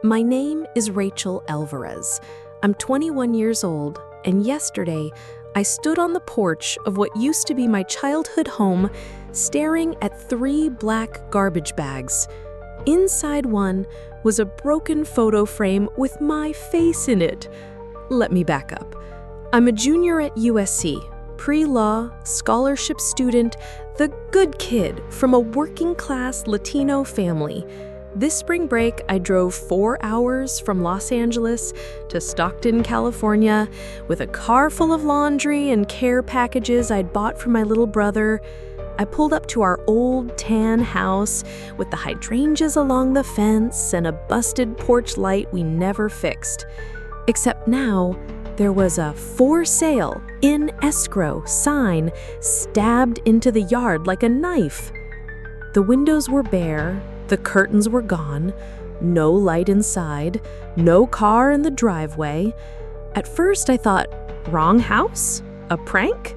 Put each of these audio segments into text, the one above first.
My name is Rachel Alvarez. I'm 21 years old, and yesterday I stood on the porch of what used to be my childhood home, staring at 3 black garbage bags. Inside one was a broken photo frame with my face in it. Let me back up. I'm a junior at USC, pre-law, scholarship student, the good kid from a working-class Latino family. This spring break, I drove 4 hours from Los Angeles to Stockton, California, with a car full of laundry and care packages I'd bought for my little brother. I pulled up to our old tan house with the hydrangeas along the fence and a busted porch light we never fixed. Except now, there was a "for sale, in escrow" sign stabbed into the yard like a knife. The windows were bare, the curtains were gone, no light inside, no car in the driveway. At first I thought, wrong house? A prank?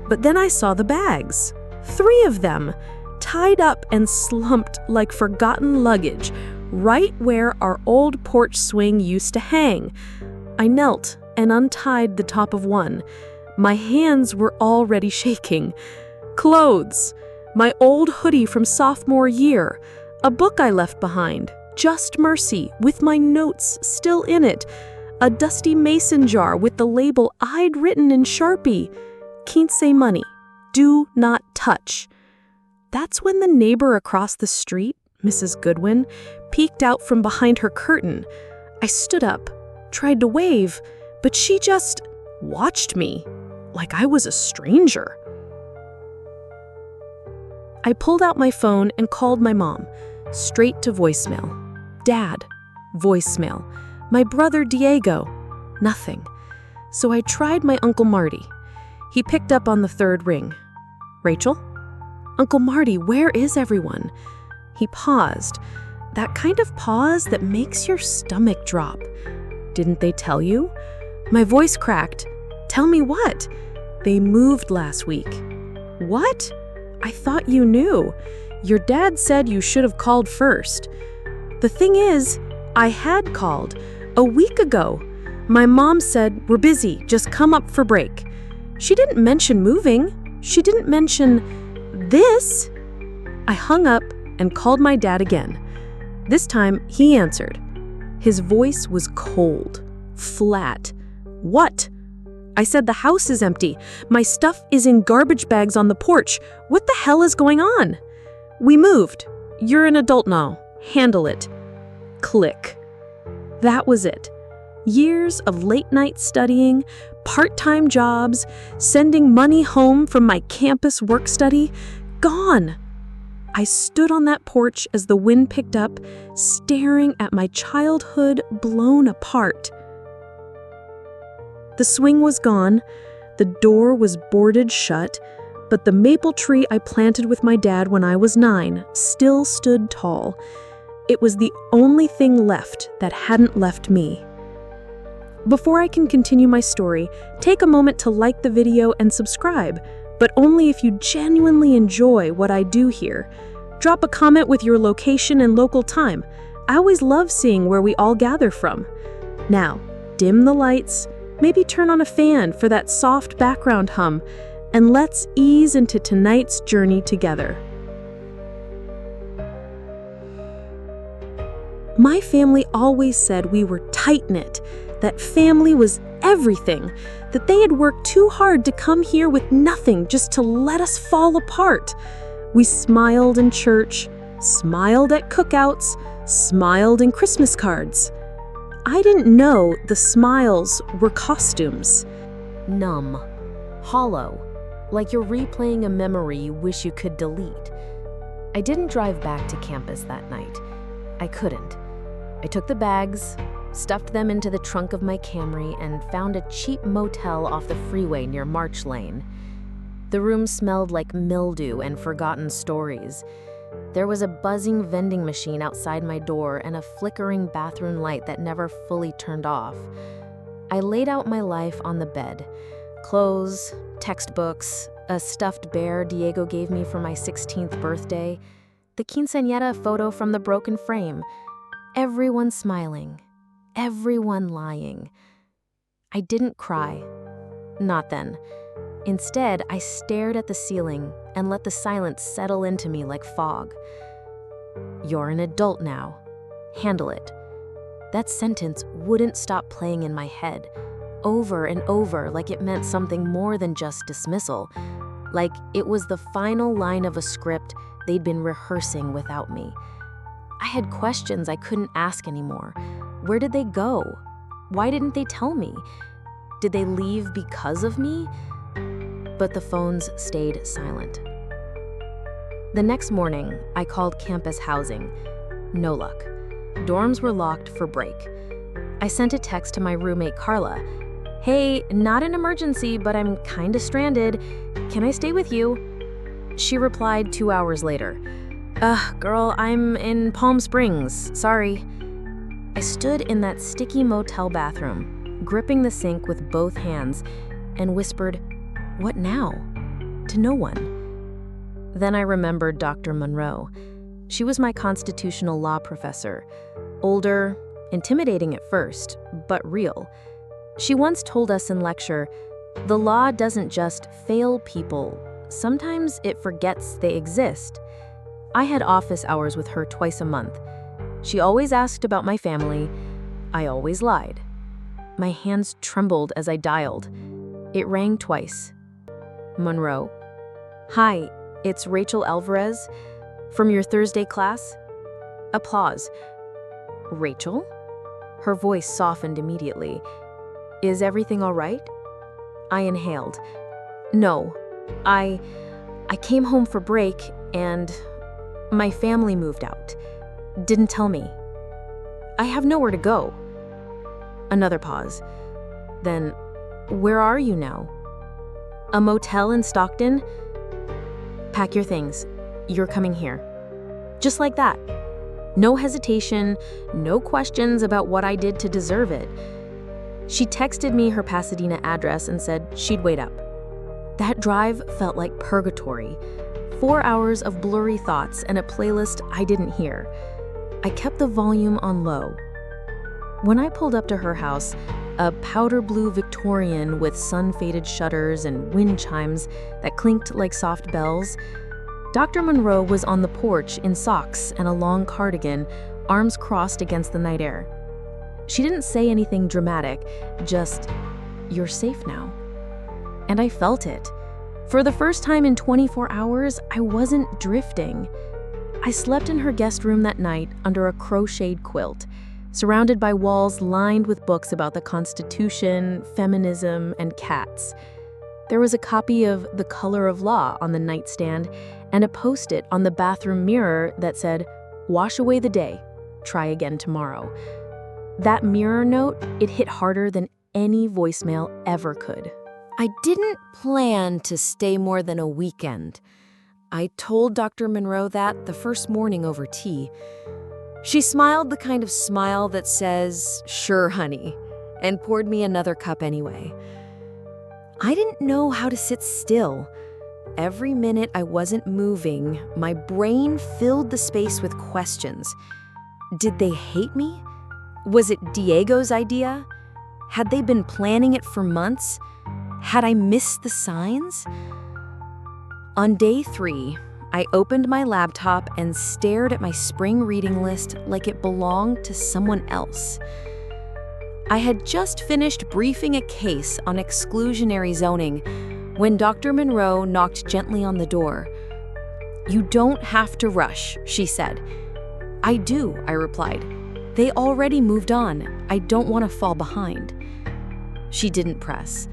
But then I saw the bags. 3 of them, tied up and slumped like forgotten luggage, right where our old porch swing used to hang. I knelt and untied the top of one. My hands were already shaking. Clothes, my old hoodie from sophomore year, a book I left behind, Just Mercy, with my notes still in it, a dusty mason jar with the label I'd written in Sharpie, "Quince money, do not touch." That's when the neighbor across the street, Mrs. Goodwin, peeked out from behind her curtain. I stood up, tried to wave, but she just watched me, like I was a stranger. I pulled out my phone and called my mom, straight to voicemail. Dad, voicemail. My brother Diego, nothing. So I tried my Uncle Marty. He picked up on the 3rd ring. Rachel? Uncle Marty, where is everyone? He paused. That kind of pause that makes your stomach drop. Didn't they tell you? My voice cracked. Tell me what? They moved last week. What? I thought you knew. Your dad said you should have called first. The thing is, I had called a week ago. My mom said, "We're busy, just come up for break." She didn't mention moving. She didn't mention this. I hung up and called my dad again. This time, he answered. His voice was cold, flat. What? I said the house is empty. My stuff is in garbage bags on the porch. What the hell is going on? We moved. You're an adult now. Handle it. Click. That was it. Years of late-night studying, part-time jobs, sending money home from my campus work study, gone. I stood on that porch as the wind picked up, staring at my childhood blown apart. The swing was gone, the door was boarded shut, but the maple tree I planted with my dad when I was 9 still stood tall. It was the only thing left that hadn't left me. Before I can continue my story, take a moment to like the video and subscribe, but only if you genuinely enjoy what I do here. Drop a comment with your location and local time. I always love seeing where we all gather from. Now, dim the lights, maybe turn on a fan for that soft background hum, and let's ease into tonight's journey together. My family always said we were tight-knit, that family was everything, that they had worked too hard to come here with nothing just to let us fall apart. We smiled in church, smiled at cookouts, smiled in Christmas cards. I didn't know the smiles were costumes. Numb, hollow, like you're replaying a memory you wish you could delete. I didn't drive back to campus that night. I couldn't. I took the bags, stuffed them into the trunk of my Camry, and found a cheap motel off the freeway near March Lane. The room smelled like mildew and forgotten stories. There was a buzzing vending machine outside my door and a flickering bathroom light that never fully turned off. I laid out my life on the bed. Clothes, textbooks, a stuffed bear Diego gave me for my 16th birthday, the quinceañera photo from the broken frame. Everyone smiling, everyone lying. I didn't cry. Not then. Instead, I stared at the ceiling and let the silence settle into me like fog. "You're an adult now. Handle it." That sentence wouldn't stop playing in my head, over and over, like it meant something more than just dismissal, like it was the final line of a script they'd been rehearsing without me. I had questions I couldn't ask anymore. Where did they go? Why didn't they tell me? Did they leave because of me? But the phones stayed silent. The next morning, I called campus housing. No luck. Dorms were locked for break. I sent a text to my roommate Carla. "Hey, not an emergency, but I'm kinda stranded. Can I stay with you?" She replied 2 hours later. Girl, I'm in Palm Springs. Sorry." I stood in that sticky motel bathroom, gripping the sink with both hands, and whispered, "What now?" to no one. Then I remembered Dr. Monroe. She was my constitutional law professor. Older, intimidating at first, but real. She once told us in lecture, "The law doesn't just fail people, sometimes it forgets they exist." I had office hours with her twice a month. She always asked about my family. I always lied. My hands trembled as I dialed. It rang twice. Monroe. "Hi, it's Rachel Alvarez. From your Thursday class?" Applause. "Rachel?" Her voice softened immediately. "Is everything all right?" I inhaled. "No, I came home for break and my family moved out. Didn't tell me. I have nowhere to go." Another pause. Then, "Where are you now?" "A motel in Stockton." "Pack your things. You're coming here." Just like that. No hesitation, no questions about what I did to deserve it. She texted me her Pasadena address and said she'd wait up. That drive felt like purgatory. 4 hours of blurry thoughts and a playlist I didn't hear. I kept the volume on low. When I pulled up to her house, a powder blue Victorian with sun-faded shutters and wind chimes that clinked like soft bells, Dr. Monroe was on the porch in socks and a long cardigan, arms crossed against the night air. She didn't say anything dramatic, just, "You're safe now." And I felt it. For the first time in 24 hours, I wasn't drifting. I slept in her guest room that night under a crocheted quilt, surrounded by walls lined with books about the Constitution, feminism, and cats. There was a copy of The Color of Law on the nightstand and a post-it on the bathroom mirror that said, "Wash away the day. Try again tomorrow." That mirror note, it hit harder than any voicemail ever could. I didn't plan to stay more than a weekend. I told Dr. Monroe that the first morning over tea. She smiled the kind of smile that says, "Sure, honey," and poured me another cup anyway. I didn't know how to sit still. Every minute I wasn't moving, my brain filled the space with questions. Did they hate me? Was it Diego's idea? Had they been planning it for months? Had I missed the signs? On day 3, I opened my laptop and stared at my spring reading list like it belonged to someone else. I had just finished briefing a case on exclusionary zoning when Dr. Monroe knocked gently on the door. "You don't have to rush," she said. "I do," I replied. "They already moved on. I don't want to fall behind." She didn't press,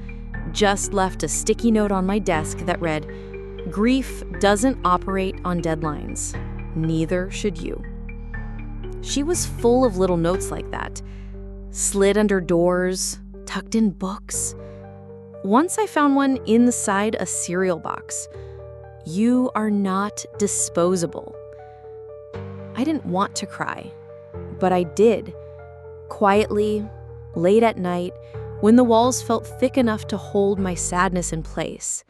just left a sticky note on my desk that read, "Grief doesn't operate on deadlines. Neither should you." She was full of little notes like that, slid under doors, tucked in books. Once I found one inside a cereal box. "You are not disposable." I didn't want to cry, but I did. Quietly, late at night, when the walls felt thick enough to hold my sadness in place.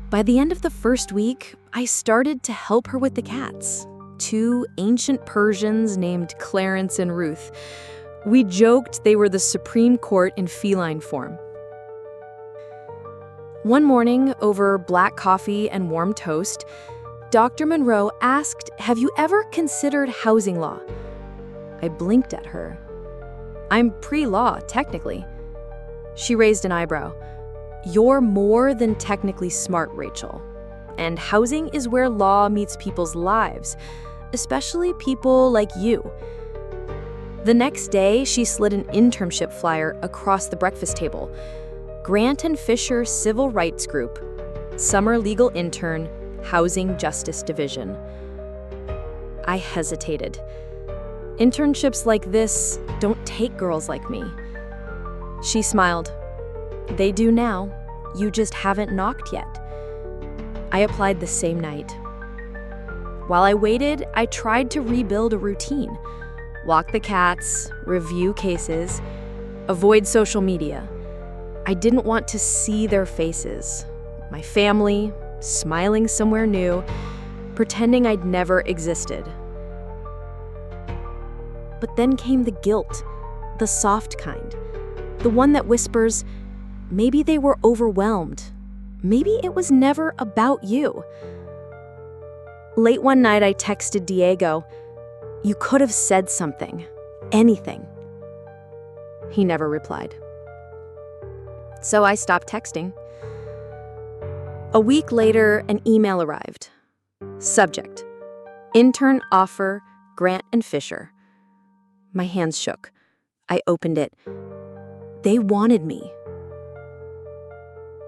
By the end of the first week, I started to help her with the cats. two ancient Persians named Clarence and Ruth. We joked they were the Supreme Court in feline form. One morning, over black coffee and warm toast, Dr. Monroe asked, "Have you ever considered housing law?" I blinked at her. "I'm pre-law, technically." She raised an eyebrow. "You're more than technically smart, Rachel. And housing is where law meets people's lives, especially people like you." The next day, she slid an internship flyer across the breakfast table. Grant and Fisher Civil Rights Group, Summer Legal Intern, Housing Justice Division. I hesitated. Internships like this don't take girls like me. She smiled. "They do now. You just haven't knocked yet." I applied the same night. While I waited, I tried to rebuild a routine. Walk the cats, review cases, avoid social media. I didn't want to see their faces. My family, smiling somewhere new, pretending I'd never existed. But then came the guilt, the soft kind, the one that whispers, maybe they were overwhelmed. Maybe it was never about you. Late one night, I texted Diego, "You could have said something, anything." He never replied. So I stopped texting. A week later, an email arrived. Subject: Intern offer, Grant and Fisher. My hands shook. I opened it. They wanted me.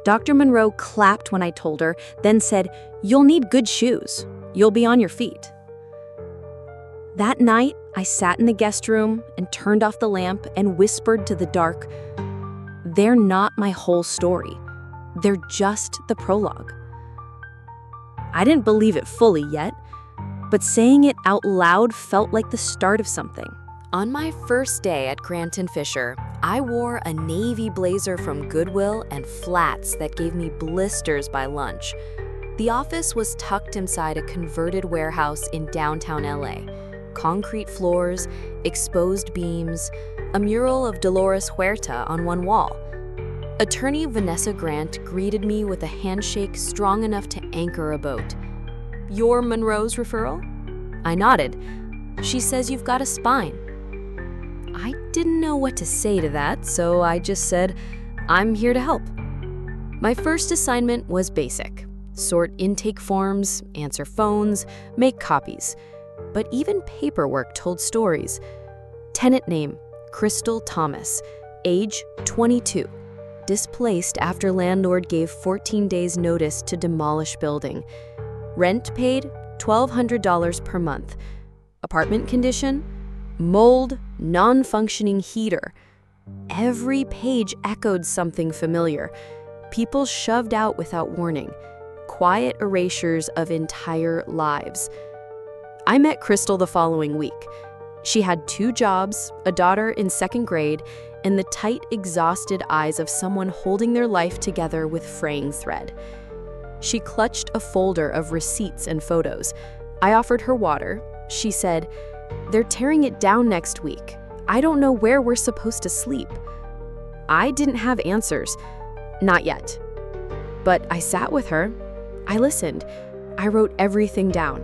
Dr. Monroe clapped when I told her, then said, "You'll need good shoes. You'll be on your feet." That night, I sat in the guest room and turned off the lamp and whispered to the dark, "They're not my whole story. They're just the prologue." I didn't believe it fully yet, but saying it out loud felt like the start of something. On my first day at Grant and Fisher, I wore a navy blazer from Goodwill and flats that gave me blisters by lunch. The office was tucked inside a converted warehouse in downtown LA. Concrete floors, exposed beams, a mural of Dolores Huerta on one wall. Attorney Vanessa Grant greeted me with a handshake strong enough to anchor a boat. "You're Monroe's referral?" I nodded. "She says you've got a spine." I didn't know what to say to that, so I just said, "I'm here to help." My first assignment was basic. Sort intake forms, answer phones, make copies. But even paperwork told stories. Tenant name, Crystal Thomas. Age, 22. Displaced after landlord gave 14 days notice to demolish building. Rent paid, $1,200 per month. Apartment condition, mold, non-functioning heater. Every page echoed something familiar. People shoved out without warning. Quiet erasures of entire lives. I met Crystal the following week. She had 2 jobs, a daughter in 2nd grade, and the tight, exhausted eyes of someone holding their life together with fraying thread. She clutched a folder of receipts and photos. I offered her water. She said, "They're tearing it down next week. I don't know where we're supposed to sleep." I didn't have answers. Not yet. But I sat with her. I listened. I wrote everything down.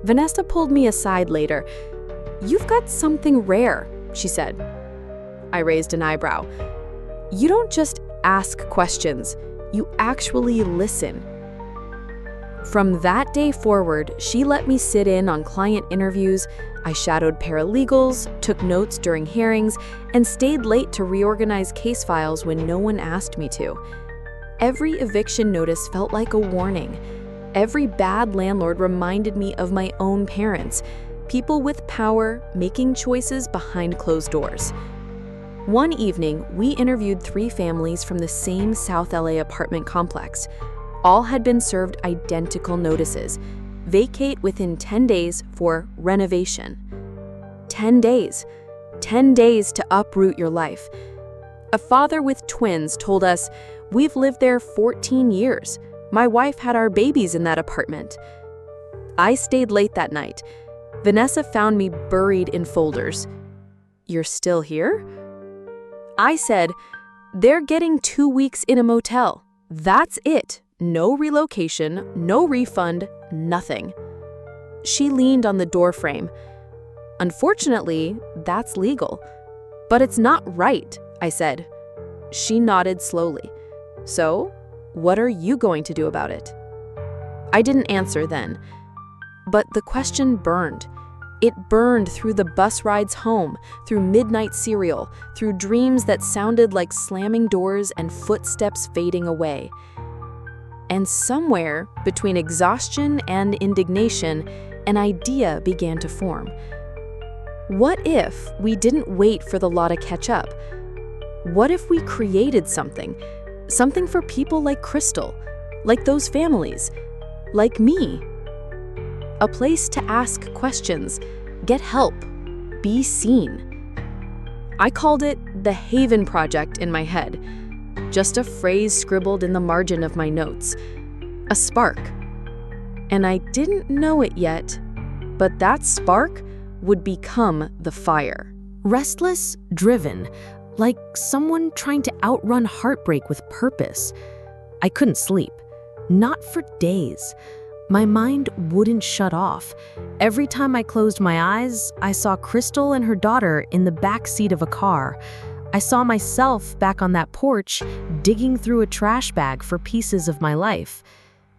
Vanessa pulled me aside later. "You've got something rare," she said. I raised an eyebrow. "You don't just ask questions, you actually listen." From that day forward, she let me sit in on client interviews. I shadowed paralegals, took notes during hearings, and stayed late to reorganize case files when no one asked me to. Every eviction notice felt like a warning. Every bad landlord reminded me of my own parents, people with power making choices behind closed doors. One evening, we interviewed 3 families from the same South LA apartment complex. All had been served identical notices: vacate within 10 days for renovation. 10 days. 10 days to uproot your life. A father with twins told us, "We've lived there 14 years. My wife had our babies in that apartment." I stayed late that night. Vanessa found me buried in folders. "You're still here?" I said, "They're getting 2 weeks in a motel. That's it. No relocation, no refund, nothing." She leaned on the doorframe. "Unfortunately, that's legal. But it's not right," I said. She nodded slowly. "So, what are you going to do about it?" I didn't answer then. But the question burned. It burned through the bus rides home, through midnight cereal, through dreams that sounded like slamming doors and footsteps fading away. And somewhere between exhaustion and indignation, an idea began to form. What if we didn't wait for the law to catch up? What if we created something? Something for people like Crystal, like those families, like me. A place to ask questions, get help, be seen. I called it the Haven Project in my head, just a phrase scribbled in the margin of my notes. A spark. And I didn't know it yet, but that spark would become the fire. Restless, driven, like someone trying to outrun heartbreak with purpose. I couldn't sleep, not for days. My mind wouldn't shut off. Every time I closed my eyes, I saw Crystal and her daughter in the back seat of a car. I saw myself back on that porch, digging through a trash bag for pieces of my life.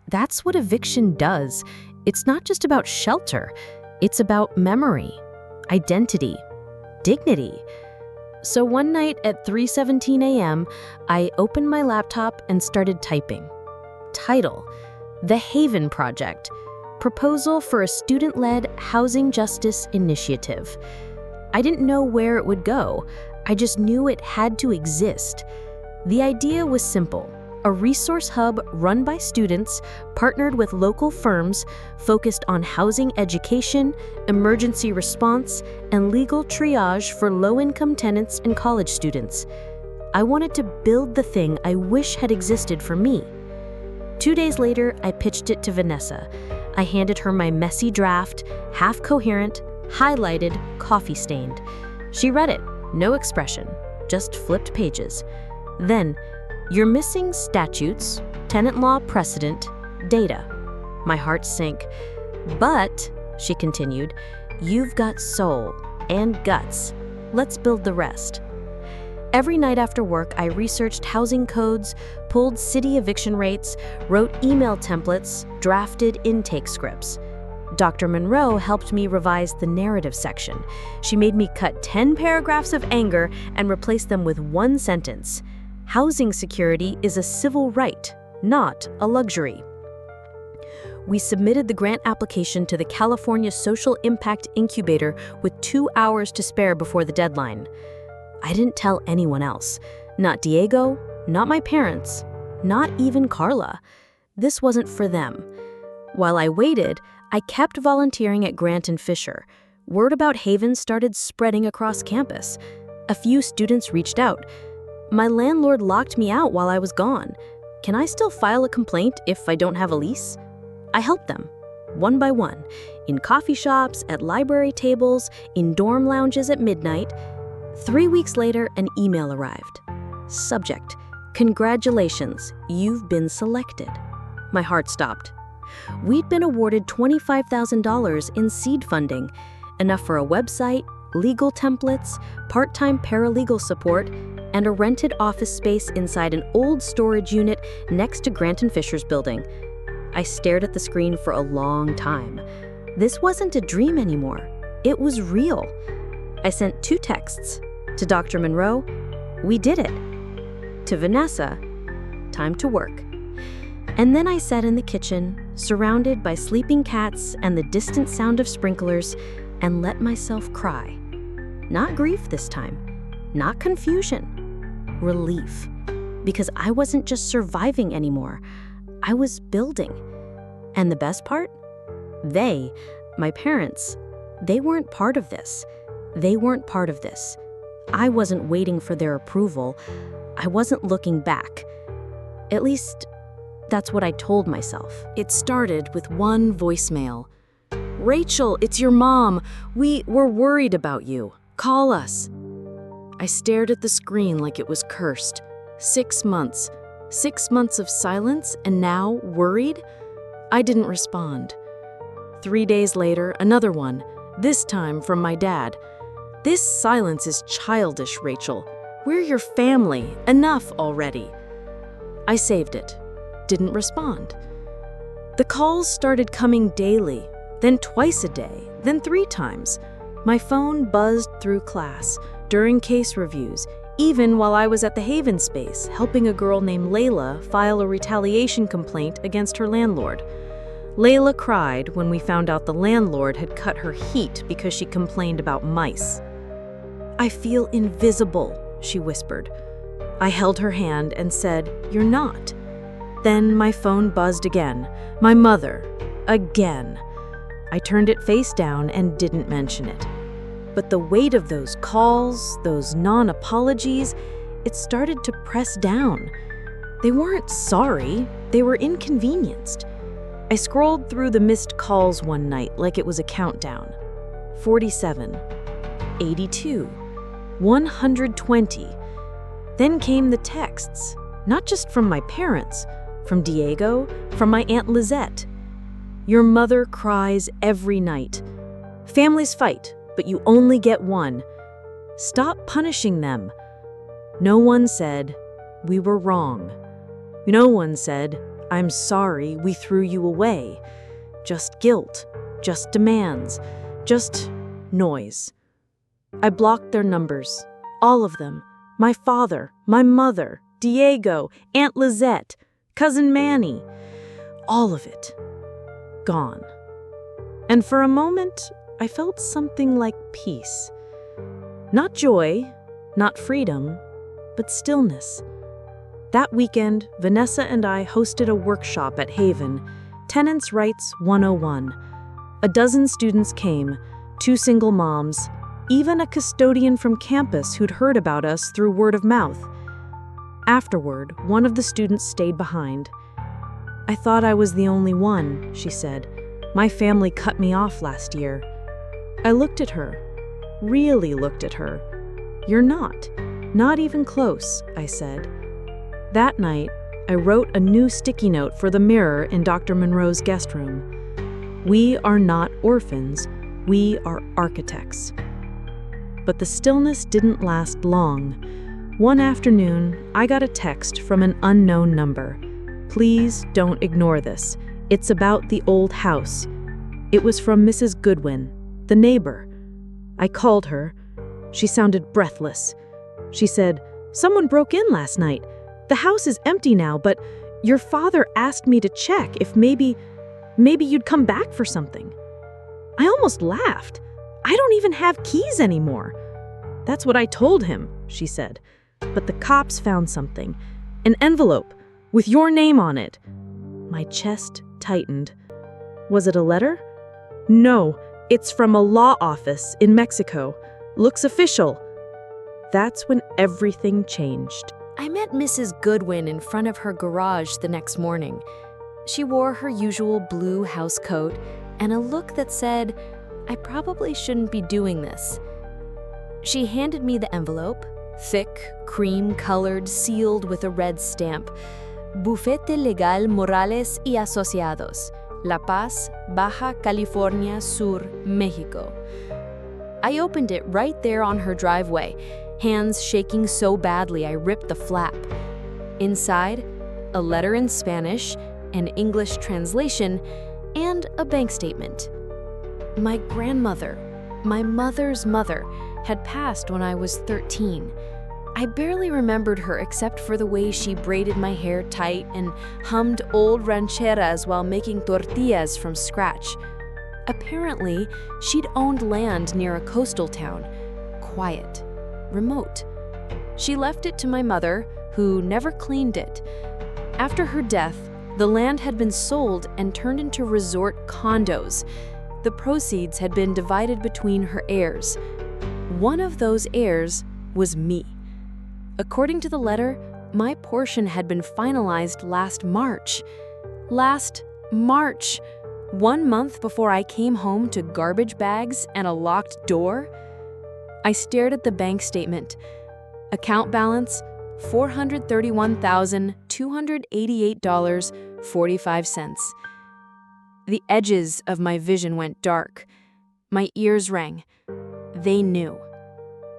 That's what eviction does. It's not just about shelter. It's about memory, identity, dignity. So one night at 3:17 a.m., I opened my laptop and started typing. Title: The Haven Project, proposal for a student-led housing justice initiative. I didn't know where it would go. I just knew it had to exist. The idea was simple. A resource hub run by students, partnered with local firms, focused on housing education, emergency response, and legal triage for low-income tenants and college students. I wanted to build the thing I wish had existed for me. 2 days later, I pitched it to Vanessa. I handed her my messy draft, half-coherent, highlighted, coffee-stained. She read it, no expression, just flipped pages. Then, "You're missing statutes, tenant law precedent, data." My heart sank. "But," she continued, "you've got soul and guts. Let's build the rest." Every night after work, I researched housing codes, pulled city eviction rates, wrote email templates, drafted intake scripts. Dr. Monroe helped me revise the narrative section. She made me cut 10 paragraphs of anger and replace them with one sentence. Housing security is a civil right, not a luxury. We submitted the grant application to the California Social Impact Incubator with 2 hours to spare before the deadline. I didn't tell anyone else. Not Diego, not my parents, not even Carla. This wasn't for them. While I waited, I kept volunteering at Grant and Fisher. Word about Haven started spreading across campus. A few students reached out. "My landlord locked me out while I was gone. Can I still file a complaint if I don't have a lease?" I helped them, one by one, in coffee shops, at library tables, in dorm lounges at midnight. 3 weeks later, an email arrived. Subject: "Congratulations, you've been selected." My heart stopped. We'd been awarded $25,000 in seed funding, enough for a website, legal templates, part-time paralegal support, and a rented office space inside an old storage unit next to Grant and Fisher's building. I stared at the screen for a long time. This wasn't a dream anymore. It was real. I sent 2 texts. To Dr. Monroe, "We did it." To Vanessa, "Time to work." And then I sat in the kitchen, surrounded by sleeping cats and the distant sound of sprinklers, and let myself cry. Not grief this time, not confusion, relief. Because I wasn't just surviving anymore, I was building. And the best part? They, my parents, they weren't part of this. They weren't part of this. I wasn't waiting for their approval. I wasn't looking back. At least, that's what I told myself. It started with one voicemail. Rachel, it's your mom. We're worried about you. Call us. I stared at the screen like it was cursed. 6 months. 6 months of silence, and now worried? I didn't respond. 3 days later, another one, this time from my dad. This silence is childish, Rachel. We're your family. Enough already. I saved it. Didn't respond. The calls started coming daily, then twice a day, then 3 times. My phone buzzed through class, during case reviews, even while I was at the Haven Space, helping a girl named Layla file a retaliation complaint against her landlord. Layla cried when we found out the landlord had cut her heat because she complained about mice. "I feel invisible," she whispered. I held her hand and said, "You're not." Then my phone buzzed again. My mother. Again. I turned it face down and didn't mention it. But the weight of those calls, those non-apologies, it started to press down. They weren't sorry, they were inconvenienced. I scrolled through the missed calls one night like it was a countdown. 47, 82, 120. Then came the texts, not just from my parents, from Diego, from my Aunt Lizette. "Your mother cries every night. Families fight, but you only get one. Stop punishing them." No one said, "We were wrong." No one said, "I'm sorry we threw you away." Just guilt, just demands, just noise. I blocked their numbers, all of them. My father, my mother, Diego, Aunt Lizette, Cousin Manny. All of it. Gone. And for a moment, I felt something like peace. Not joy, not freedom, but stillness. That weekend, Vanessa and I hosted a workshop at Haven, Tenants' Rights 101. A dozen students came, 2 single moms, even a custodian from campus who'd heard about us through word of mouth. Afterward, one of the students stayed behind. "I thought I was the only one," she said. "My family cut me off last year." I looked at her, really looked at her. "You're not even close," I said. That night, I wrote a new sticky note for the mirror in Dr. Monroe's guest room. "We are not orphans, we are architects." But the stillness didn't last long. One afternoon, I got a text from an unknown number. "Please don't ignore this. It's about the old house." It was from Mrs. Goodwin, the neighbor. I called her. She sounded breathless. She said, "Someone broke in last night. The house is empty now, but your father asked me to check if maybe you'd come back for something." I almost laughed. "I don't even have keys anymore." "That's what I told him," she said. "But the cops found something. An envelope with your name on it." My chest tightened. "Was it a letter?" "No, it's from a law office in Mexico. Looks official." That's when everything changed. I met Mrs. Goodwin in front of her garage the next morning. She wore her usual blue house coat and a look that said, "I probably shouldn't be doing this." She handed me the envelope, thick, cream-colored, sealed with a red stamp. Bufete Legal Morales y Asociados, La Paz, Baja California Sur, Mexico. I opened it right there on her driveway, hands shaking so badly I ripped the flap. Inside, a letter in Spanish, an English translation, and a bank statement. My grandmother, my mother's mother, had passed when I was 13. I barely remembered her except for the way she braided my hair tight and hummed old rancheras while making tortillas from scratch. Apparently, she'd owned land near a coastal town, quiet, remote. She left it to my mother, who never cleaned it. After her death, the land had been sold and turned into resort condos. The proceeds had been divided between her heirs. One of those heirs was me. According to the letter, my portion had been finalized last March. Last March! 1 month before I came home to garbage bags and a locked door? I stared at the bank statement. Account balance, $431,288.45. The edges of my vision went dark. My ears rang. They knew.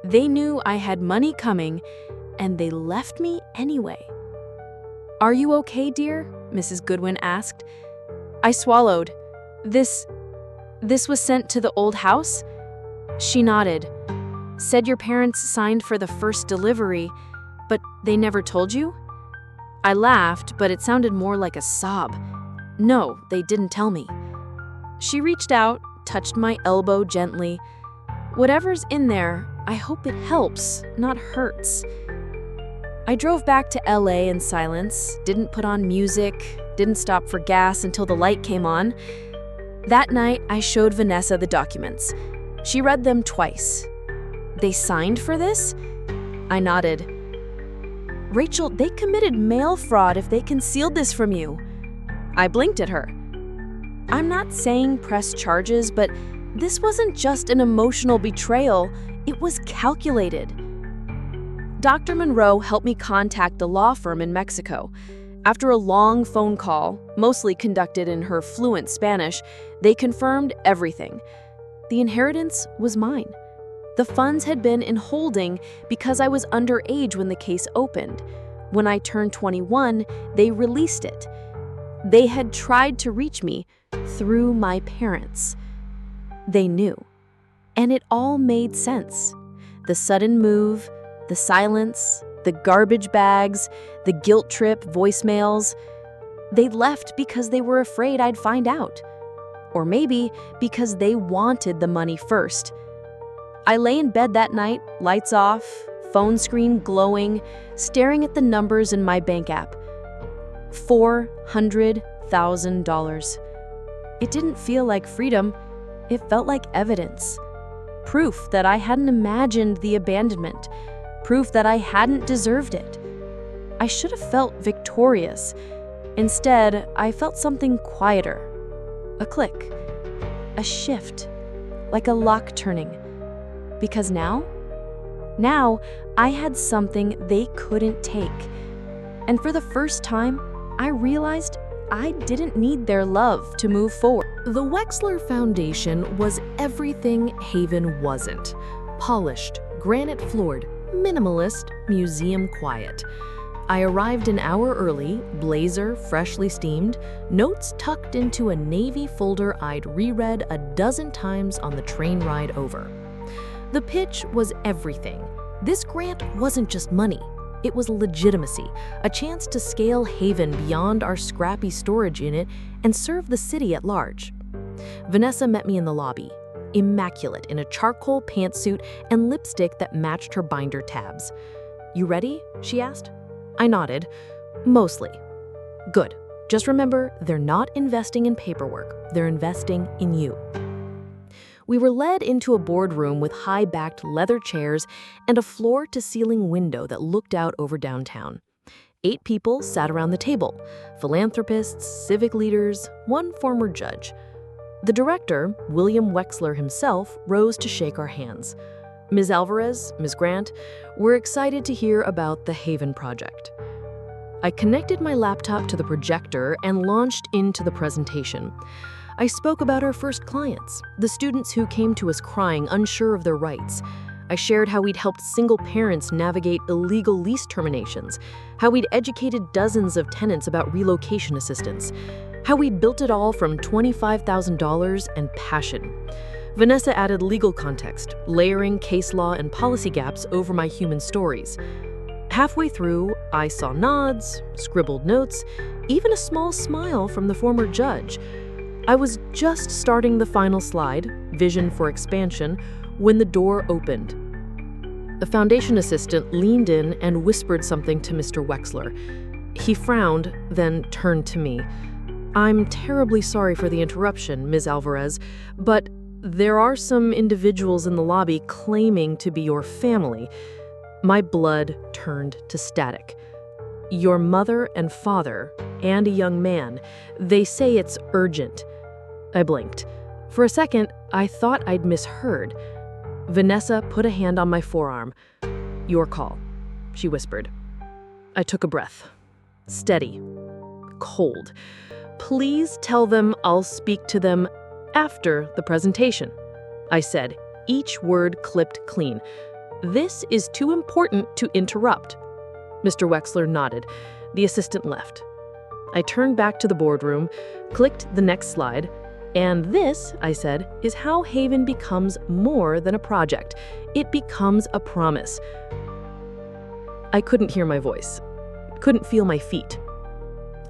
They knew I had money coming, and they left me anyway. "Are you okay, dear?" Mrs. Goodwin asked. I swallowed. This was sent to the old house?" She nodded. "Said your parents signed for the first delivery, but they never told you?" I laughed, but it sounded more like a sob. "No, they didn't tell me." She reached out, touched my elbow gently. "Whatever's in there, I hope it helps, not hurts." I drove back to LA in silence, didn't put on music, didn't stop for gas until the light came on. That night, I showed Vanessa the documents. She read them twice. "They signed for this?" I nodded. "Rachel, they committed mail fraud if they concealed this from you." I blinked at her. "I'm not saying press charges, but this wasn't just an emotional betrayal, it was calculated." Dr. Monroe helped me contact a law firm in Mexico. After a long phone call, mostly conducted in her fluent Spanish, they confirmed everything. The inheritance was mine. The funds had been in holding because I was underage when the case opened. When I turned 21, they released it. They had tried to reach me through my parents. They knew. And it all made sense. The sudden move, the silence, the garbage bags, the guilt trip voicemails. They left because they were afraid I'd find out. Or maybe because they wanted the money first. I lay in bed that night, lights off, phone screen glowing, staring at the numbers in my bank app. $400,000. It didn't feel like freedom. It felt like evidence. Proof that I hadn't imagined the abandonment. Proof that I hadn't deserved it. I should have felt victorious. Instead, I felt something quieter. A click. A shift. Like a lock turning. Because now I had something they couldn't take. And for the first time, I realized I didn't need their love to move forward. The Wexler Foundation was everything Haven wasn't. Polished, granite-floored, minimalist, museum quiet. I arrived an hour early, blazer freshly steamed, notes tucked into a navy folder I'd reread a dozen times on the train ride over. The pitch was everything. This grant wasn't just money. It was legitimacy, a chance to scale Haven beyond our scrappy storage unit and serve the city at large. Vanessa met me in the lobby, immaculate in a charcoal pantsuit and lipstick that matched her binder tabs. "You ready?" she asked. I nodded. "Mostly." "Good. Just remember, they're not investing in paperwork. They're investing in you." We were led into a boardroom with high-backed leather chairs and a floor-to-ceiling window that looked out over downtown. 8 people sat around the table: philanthropists, civic leaders, one former judge. The director, William Wexler himself, rose to shake our hands. Ms. Alvarez, Ms. Grant, we're excited to hear about the Haven Project. I connected my laptop to the projector and launched into the presentation. I spoke about our first clients, the students who came to us crying, unsure of their rights. I shared how we'd helped single parents navigate illegal lease terminations, how we'd educated dozens of tenants about relocation assistance, how we'd built it all from $25,000 and passion. Vanessa added legal context, layering case law and policy gaps over my human stories. Halfway through, I saw nods, scribbled notes, even a small smile from the former judge. I was just starting the final slide, Vision for Expansion, when the door opened. The foundation assistant leaned in and whispered something to Mr. Wexler. He frowned, then turned to me. "I'm terribly sorry for the interruption, Ms. Alvarez, but there are some individuals in the lobby claiming to be your family." My blood turned to static. "Your mother and father, and a young man. They say it's urgent." I blinked. For a second, I thought I'd misheard. Vanessa put a hand on my forearm. "Your call," she whispered. I took a breath. Steady. Cold. "Please tell them I'll speak to them after the presentation," I said, each word clipped clean. "This is too important to interrupt." Mr. Wexler nodded. The assistant left. I turned back to the boardroom, clicked the next slide, and this, I said, is how Haven becomes more than a project. It becomes a promise. I couldn't hear my voice, couldn't feel my feet.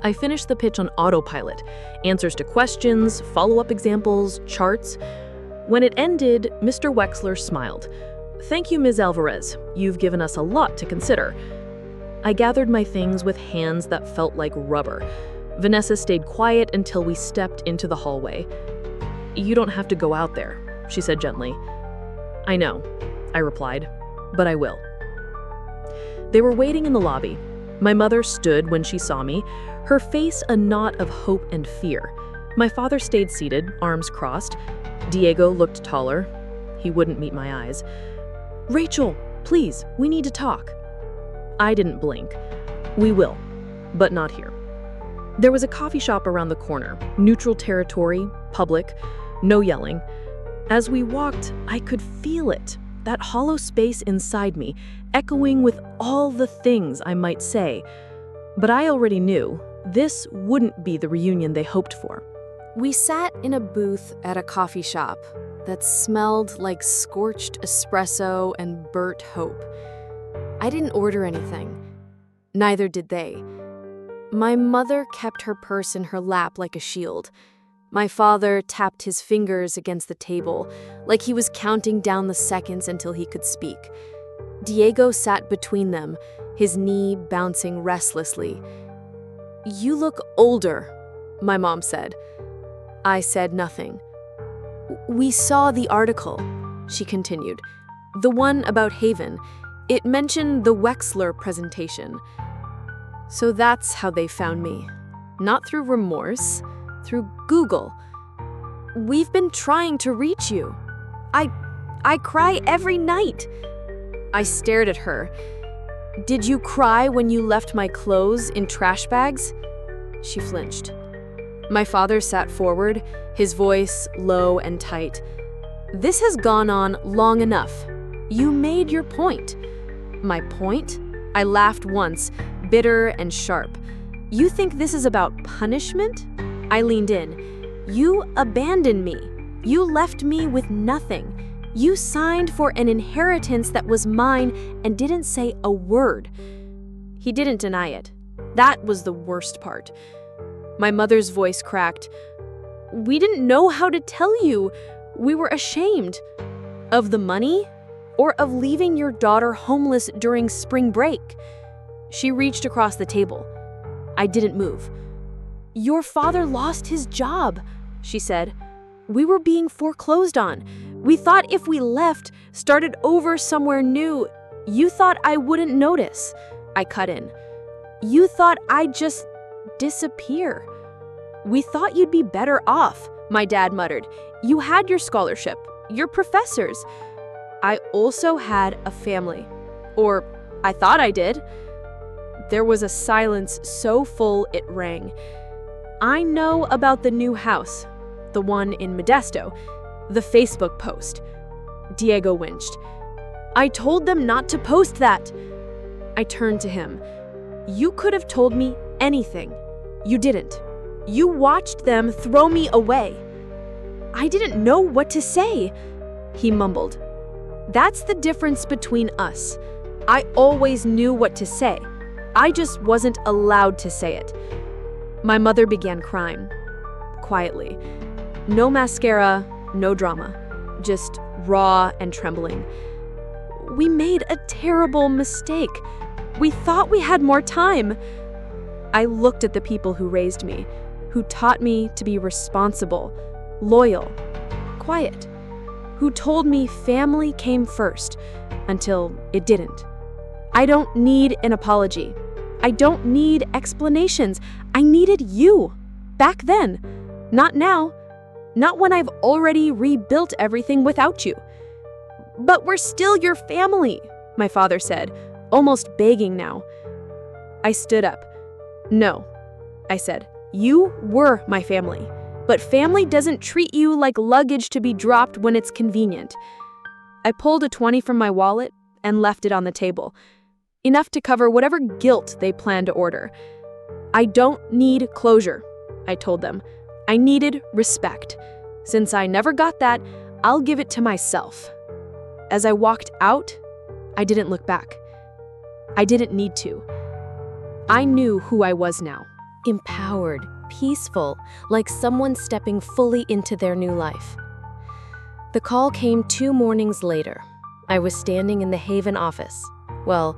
I finished the pitch on autopilot, answers to questions, follow-up examples, charts. When it ended, Mr. Wexler smiled. "Thank you, Ms. Alvarez. You've given us a lot to consider." I gathered my things with hands that felt like rubber. Vanessa stayed quiet until we stepped into the hallway. "You don't have to go out there," she said gently. "I know," I replied, "but I will." They were waiting in the lobby. My mother stood when she saw me, her face a knot of hope and fear. My father stayed seated, arms crossed. Diego looked taller. He wouldn't meet my eyes. "Rachel, please, we need to talk." I didn't blink. "We will, but not here." There was a coffee shop around the corner, neutral territory, public, no yelling. As we walked, I could feel it, that hollow space inside me, echoing with all the things I might say. But I already knew this wouldn't be the reunion they hoped for. We sat in a booth at a coffee shop that smelled like scorched espresso and burnt hope. I didn't order anything. Neither did they. My mother kept her purse in her lap like a shield. My father tapped his fingers against the table, like he was counting down the seconds until he could speak. Diego sat between them, his knee bouncing restlessly. "You look older," my mom said. I said nothing. "We saw the article," she continued. "The one about Haven. It mentioned the Wexler presentation." So that's how they found me. Not through remorse, through Google. "We've been trying to reach you. I cry every night." I stared at her. "Did you cry when you left my clothes in trash bags?" She flinched. My father sat forward, his voice low and tight. "This has gone on long enough. You made your point." "My point?" I laughed once, bitter and sharp. "You think this is about punishment?" I leaned in. "You abandoned me. You left me with nothing. You signed for an inheritance that was mine and didn't say a word." He didn't deny it. That was the worst part. My mother's voice cracked. "We didn't know how to tell you. We were ashamed." "Of the money? Or of leaving your daughter homeless during spring break?" She reached across the table. I didn't move. "Your father lost his job," she said. "We were being foreclosed on. We thought if we left, started over somewhere new, you thought I wouldn't notice." I cut in. "You thought I'd just disappear." "We thought you'd be better off," my dad muttered. "You had your scholarship, your professors." "I also had a family. Or I thought I did." There was a silence so full it rang. "I know about the new house, the one in Modesto, the Facebook post." Diego winced. "I told them not to post that." I turned to him. "You could have told me anything. You didn't. You watched them throw me away." "I didn't know what to say," he mumbled. "That's the difference between us. I always knew what to say. I just wasn't allowed to say it." My mother began crying, quietly. No mascara, no drama, just raw and trembling. "We made a terrible mistake. We thought we had more time." I looked at the people who raised me, who taught me to be responsible, loyal, quiet, who told me family came first, until it didn't. I don't need an apology. I don't need explanations. I needed you. Back then. Not now. Not when I've already rebuilt everything without you." "But we're still your family," my father said, almost begging now. I stood up. "No," I said. "You were my family. But family doesn't treat you like luggage to be dropped when it's convenient." I pulled a 20 from my wallet and left it on the table. Enough to cover whatever guilt they planned to order. "I don't need closure," I told them. "I needed respect. Since I never got that, I'll give it to myself." As I walked out, I didn't look back. I didn't need to. I knew who I was now. Empowered, peaceful, like someone stepping fully into their new life. The call came 2 mornings later. I was standing in the Haven office, well,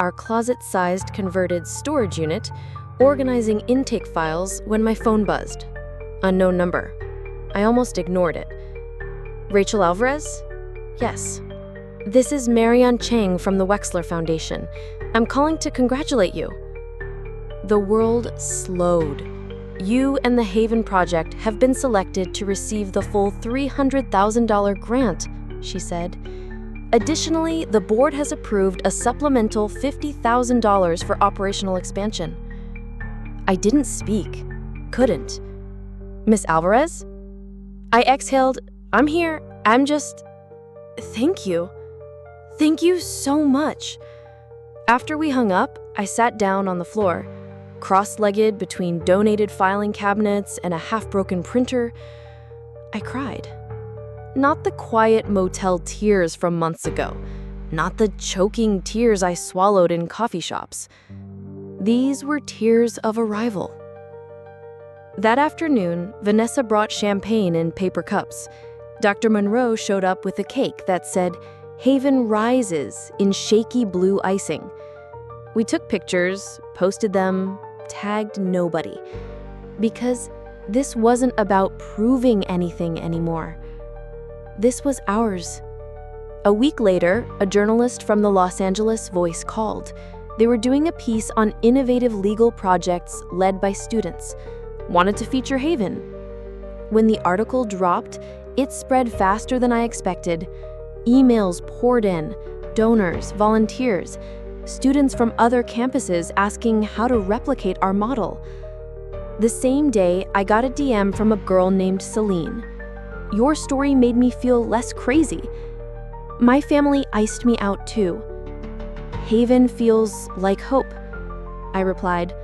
our closet-sized converted storage unit, organizing intake files when my phone buzzed. Unknown number. I almost ignored it. "Rachel Alvarez?" "Yes." "This is Marianne Chang from the Wexler Foundation. I'm calling to congratulate you." The world slowed. "You and the Haven Project have been selected to receive the full $300,000 grant," she said. "Additionally, the board has approved a supplemental $50,000 for operational expansion." I didn't speak. Couldn't. "Miss Alvarez?" I exhaled. "I'm here. Thank you. Thank you so much." After we hung up, I sat down on the floor. Cross-legged between donated filing cabinets and a half-broken printer, I cried. Not the quiet motel tears from months ago, not the choking tears I swallowed in coffee shops. These were tears of arrival. That afternoon, Vanessa brought champagne in paper cups. Dr. Monroe showed up with a cake that said, "Haven Rises," in shaky blue icing. We took pictures, posted them, tagged nobody. Because this wasn't about proving anything anymore. This was ours. A week later, a journalist from the Los Angeles Voice called. They were doing a piece on innovative legal projects led by students. Wanted to feature Haven. When the article dropped, it spread faster than I expected. Emails poured in, donors, volunteers, students from other campuses asking how to replicate our model. The same day, I got a DM from a girl named Celine. "Your story made me feel less crazy." My family iced me out too. "Haven feels like hope." I replied,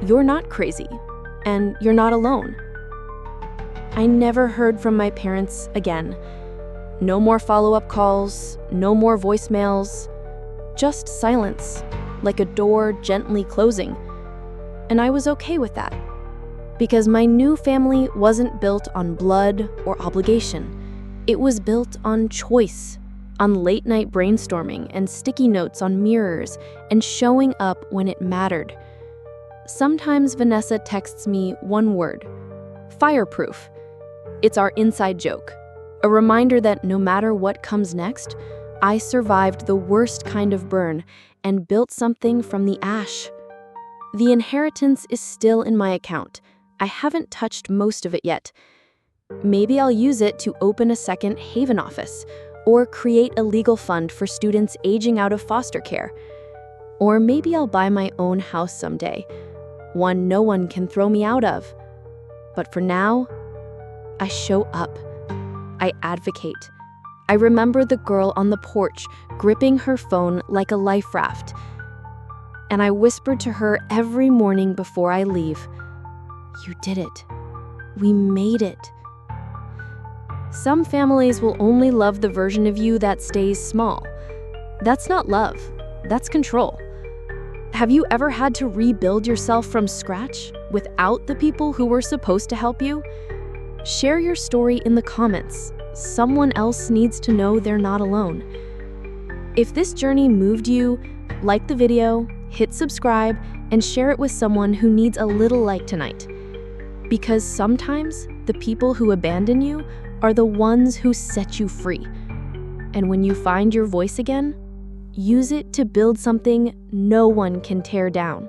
"You're not crazy, and you're not alone." I never heard from my parents again. No more follow-up calls, no more voicemails, just silence, like a door gently closing. And I was okay with that, because my new family wasn't built on blood or obligation. It was built on choice, on late-night brainstorming and sticky notes on mirrors and showing up when it mattered. Sometimes Vanessa texts me one word: fireproof. It's our inside joke, a reminder that no matter what comes next, I survived the worst kind of burn and built something from the ash. The inheritance is still in my account. I haven't touched most of it yet. Maybe I'll use it to open a second Haven office, or create a legal fund for students aging out of foster care. Or maybe I'll buy my own house someday, one no one can throw me out of. But for now, I show up. I advocate. I remember the girl on the porch gripping her phone like a life raft. And I whispered to her every morning before I leave, "You did it. We made it." Some families will only love the version of you that stays small. That's not love. That's control. Have you ever had to rebuild yourself from scratch without the people who were supposed to help you? Share your story in the comments. Someone else needs to know they're not alone. If this journey moved you, like the video, hit subscribe, and share it with someone who needs a little light tonight. Because sometimes the people who abandon you are the ones who set you free. And when you find your voice again, use it to build something no one can tear down.